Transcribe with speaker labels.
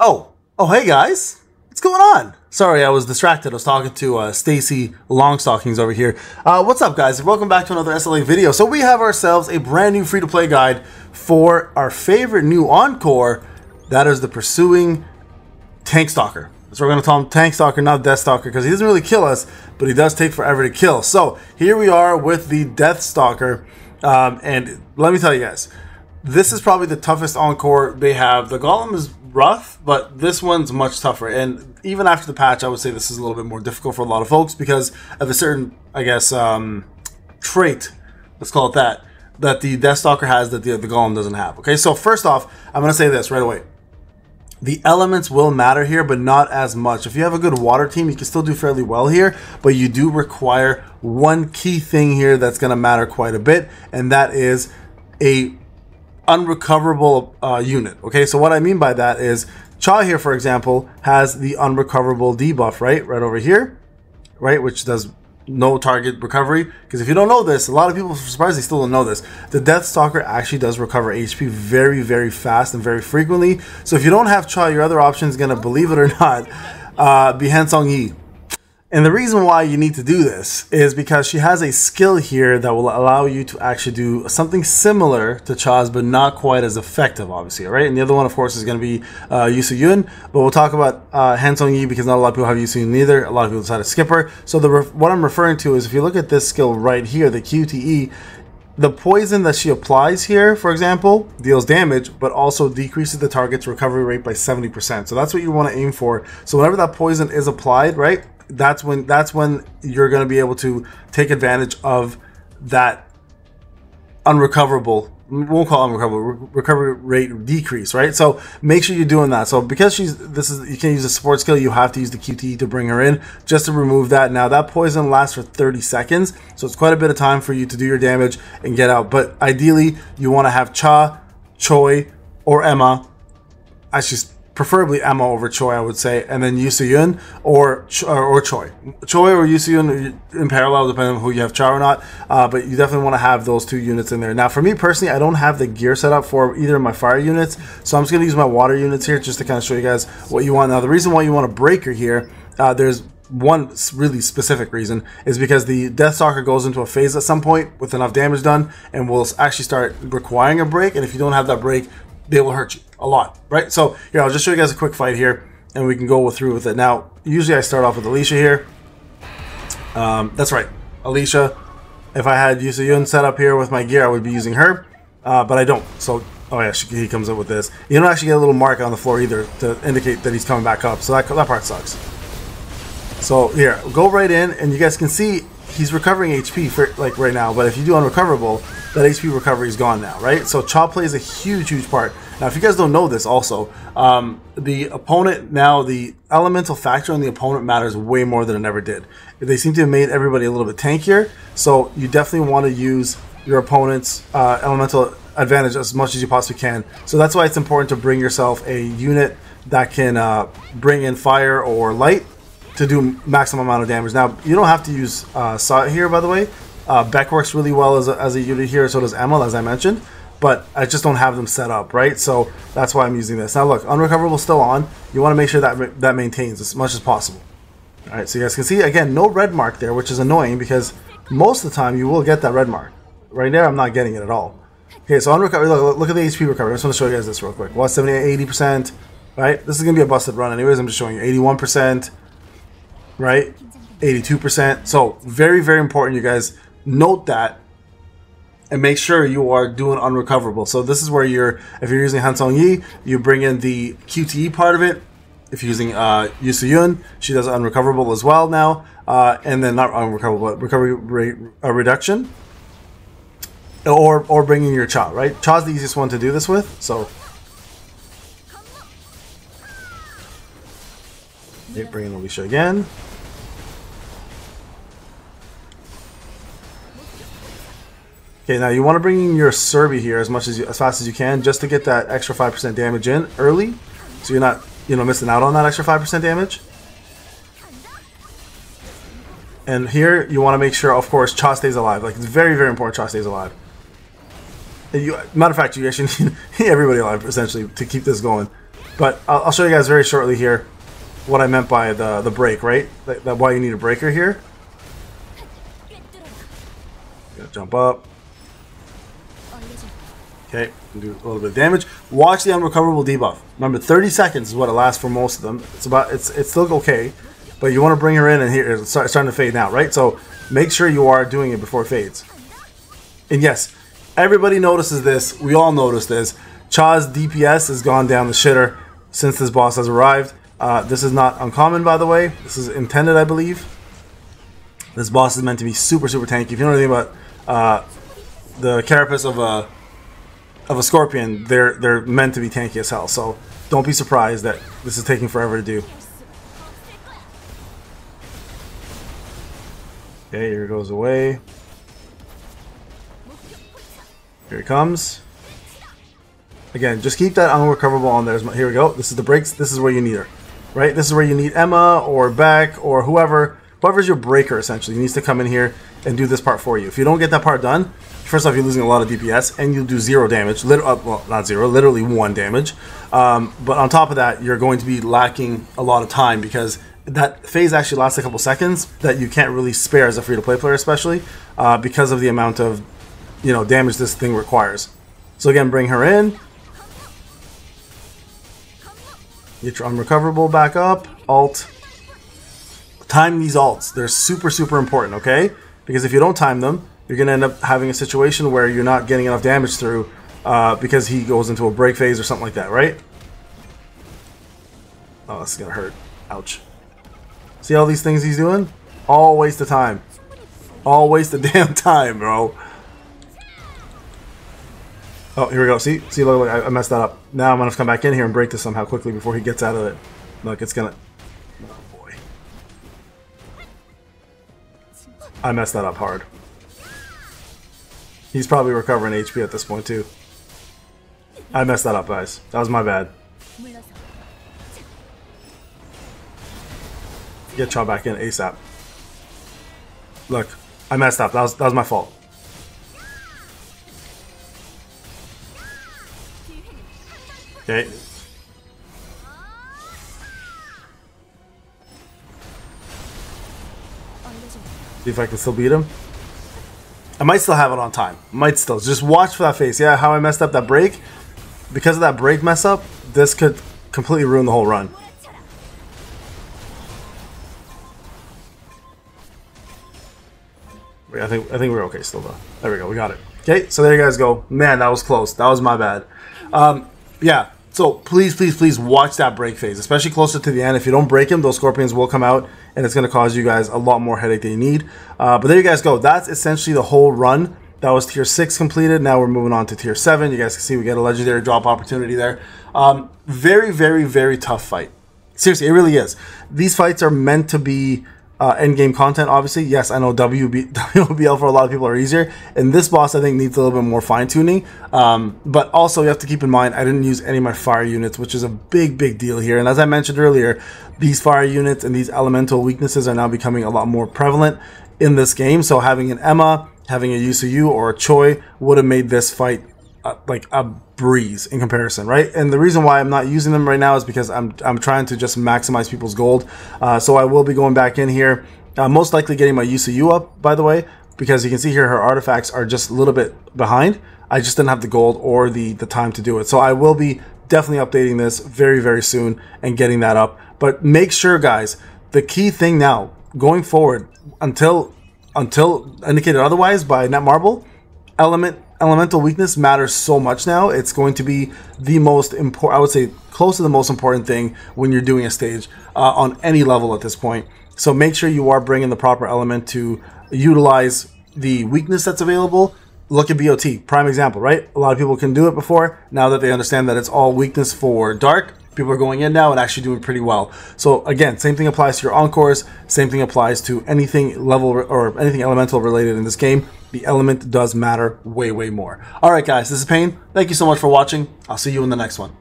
Speaker 1: Oh, hey guys, what's going on? Sorry, I was distracted. I was talking to Stacy Longstockings over here. What's up, guys? Welcome back to another SLA video. So we have ourselves a brand new free-to-play guide for our favorite new Encore. That is the Pursuing Tank Stalker. So we're going to call him Tank Stalker, not Death Stalker, because he doesn't really kill us, but he does take forever to kill. So here we are with the Death Stalker, and let me tell you guys, this is probably the toughest Encore they have. The Golem is rough, but this one's much tougher. And even after the patch, I would say this is a little bit more difficult for a lot of folks because of a certain, I guess, trait, let's call it that, that the Death Stalker has that the Golem doesn't have. Okay, so first off, I'm going to say this right away. The elements will matter here, but not as much. If you have a good water team, you can still do fairly well here, but you do require one key thing here that's going to matter quite a bit, and that is a unrecoverable unit. Okay, so what I mean by that is Cha here, for example, has the unrecoverable debuff, right over here, right, which does no target recovery. Because if you don't know this, a lot of people are surprised they still don't know this. The Death Stalker actually does recover HP very, very fast and very frequently. So if you don't have Cha, your other option is going to, believe it or not, be Hansong Yi. And the reason why you need to do this is because she has a skill here that will allow you to actually do something similar to Cha's, but not quite as effective, obviously, right? And the other one, of course, is going to be Yusu Yun, but we'll talk about Hansong Yi because not a lot of people have Yusu Yun either. A lot of people decide to skip her. So what I'm referring to is if you look at this skill right here, the QTE, the poison that she applies here, for example, deals damage, but also decreases the target's recovery rate by 70%. So that's what you want to aim for. So whenever that poison is applied, right, that's when you're going to be able to take advantage of that unrecoverable, we won't call it unrecoverable, recovery rate decrease, right? So make sure you're doing that. So because you can't use a support skill, you have to use the QTE to bring her in just to remove that. Now that poison lasts for 30 seconds, so it's quite a bit of time for you to do your damage and get out. But ideally, you want to have Cha, Choi, or Emma. Preferably Emma over Choi, I would say, and then Yusu Yun or Choi. Choi or Yusu Yun in parallel, depending on who you have, Cha or not. But you definitely want to have those two units in there. Now, for me personally, I don't have the gear set up for either of my fire units, so I'm just going to use my water units here just to kind of show you guys what you want. Now, the reason why you want a breaker here, there's one really specific reason, is because the Death Stalker goes into a phase at some point with enough damage done and will actually start requiring a break, and if you don't have that break, they will hurt you a lot, right? So here, I'll just show you guys a quick fight here and we can go through with it. Now, usually I start off with Alicia here. That's right, Alicia. If I had Yusu Yun set up here with my gear, I would be using her, but I don't. So, oh yeah, he comes up with this. You don't actually get a little mark on the floor either to indicate that he's coming back up, so that part sucks. So here, go right in, and you guys can see he's recovering HP for, like, right now, but if you do unrecoverable, that HP recovery is gone now, right? So Cha plays a huge part. Now, if you guys don't know this also, the opponent now, the elemental factor on the opponent matters way more than it ever did. They seem to have made everybody a little bit tankier, so you definitely want to use your opponent's elemental advantage as much as you possibly can. So that's why it's important to bring yourself a unit that can bring in fire or light to do maximum amount of damage. Now, you don't have to use Saw here, by the way. Beck works really well as a unit here, so does Emma, as I mentioned, but I just don't have them set up, right? So that's why I'm using this. Now look, unrecoverable still on. You want to make sure that maintains as much as possible. All right, so you guys can see, again, no red mark there, which is annoying because most of the time you will get that red mark. Right there, I'm not getting it at all. Okay, so unrecoverable, look at the HP recovery. I just want to show you guys this real quick. Well, 78, 80%, right? This is going to be a busted run anyways. I'm just showing you 81%, right? 82%. So very, very important, you guys. Note that and make sure you are doing unrecoverable. So this is where if you're using Hansong Yi, you bring in the QTE part of it. If you're using Yusu Yun, she does unrecoverable as well now, and then not unrecoverable, but recovery rate reduction, or bringing your Cha, right? Cha's the easiest one to do this with. So bring in Alicia again. Okay, now you want to bring in your Serbi here as fast as you can, just to get that extra 5% damage in early, so you're not missing out on that extra 5% damage. And here you want to make sure, of course, Cha stays alive. Like, it's very, very important Cha stays alive. Matter of fact, you actually need everybody alive essentially to keep this going. But I'll show you guys very shortly here what I meant by the break, right? That why you need a breaker here. Gonna jump up. Okay, do a little bit of damage. Watch the unrecoverable debuff. Remember, 30 seconds is what it lasts for most of them. It's still okay, but you want to bring her in, and here it's starting to fade now, right? So make sure you are doing it before it fades. And yes, everybody notices this. We all notice this. Cha's DPS has gone down the shitter since this boss has arrived. This is not uncommon, by the way. This is intended, I believe. This boss is meant to be super, super tanky. If you know anything about the carapace of a scorpion, they're meant to be tanky as hell. So don't be surprised that this is taking forever to do. Okay, here it goes away. Here it comes. Again, just keep that unrecoverable on there. Here we go. This is the breaks. This is where you need her, right? This is where you need Emma or Beck or whoever's your breaker essentially needs to come in here and do this part for you. If you don't get that part done, first off, you're losing a lot of DPS and you'll do 0 damage. Well, not 0, literally 1 damage. But on top of that, you're going to be lacking a lot of time because that phase actually lasts a couple seconds that you can't really spare as a free-to-play player, especially because of the amount of damage this thing requires. So again, bring her in. Get your unrecoverable back up. Alt. Time these alts. They're super, super important, okay? Because if you don't time them, you're going to end up having a situation where you're not getting enough damage through because he goes into a break phase or something like that, right? Oh, this is going to hurt. Ouch. See all these things he's doing? All waste of time. All waste of damn time, bro. Oh, here we go. See, look, I messed that up. Now I'm going to come back in here and break this somehow quickly before he gets out of it. Look, it's going to... Oh, boy. I messed that up hard. He's probably recovering HP at this point, too. I messed that up, guys. That was my bad. Get Cha back in ASAP. Look, I messed up. That was my fault. Okay. See if I can still beat him. I might still have it on time. Might still. Just watch for that face. Yeah, how I messed up that break. Because of that break mess up, this could completely ruin the whole run. I think we're okay still though. There we go. We got it. Okay, so there you guys go. Man, that was close. That was my bad. Yeah. So please watch that break phase, especially closer to the end. If you don't break him, those scorpions will come out, and it's going to cause you guys a lot more headache than you need. But there you guys go. That's essentially the whole run. That was tier 6 completed. Now we're moving on to tier 7. You guys can see we get a legendary drop opportunity there. Very, very, very tough fight. Seriously, it really is. These fights are meant to be end-game content, obviously. Yes, I know WBL for a lot of people are easier. And this boss, I think, needs a little bit more fine-tuning. But also, you have to keep in mind, I didn't use any of my fire units, which is a big, big deal here. And as I mentioned earlier, these fire units and these elemental weaknesses are now becoming a lot more prevalent in this game. So having an Emma, having a Yusuyu or a Choi would have made this fight like a breeze in comparison, right? And the reason why I'm not using them right now is because I'm trying to just maximize people's gold. So I will be going back in here, most likely getting my Yusuyu up, by the way, because you can see here her artifacts are just a little bit behind. I just didn't have the gold or the time to do it. So I will be definitely updating this very, very soon and getting that up. But make sure, guys, the key thing now going forward until indicated otherwise by Netmarble, elemental weakness matters so much now. It's going to be the most important, I would say close to the most important thing when you're doing a stage on any level at this point. So make sure you are bringing the proper element to utilize the weakness that's available. Look at BOT, prime example, right? A lot of people can do it before. Now that they understand that it's all weakness for dark, people are going in now and actually doing pretty well. So again, same thing applies to your encores. Same thing applies to anything level or anything elemental related in this game. The element does matter way, way more. All right, guys, this is Payne. Thank you so much for watching. I'll see you in the next one.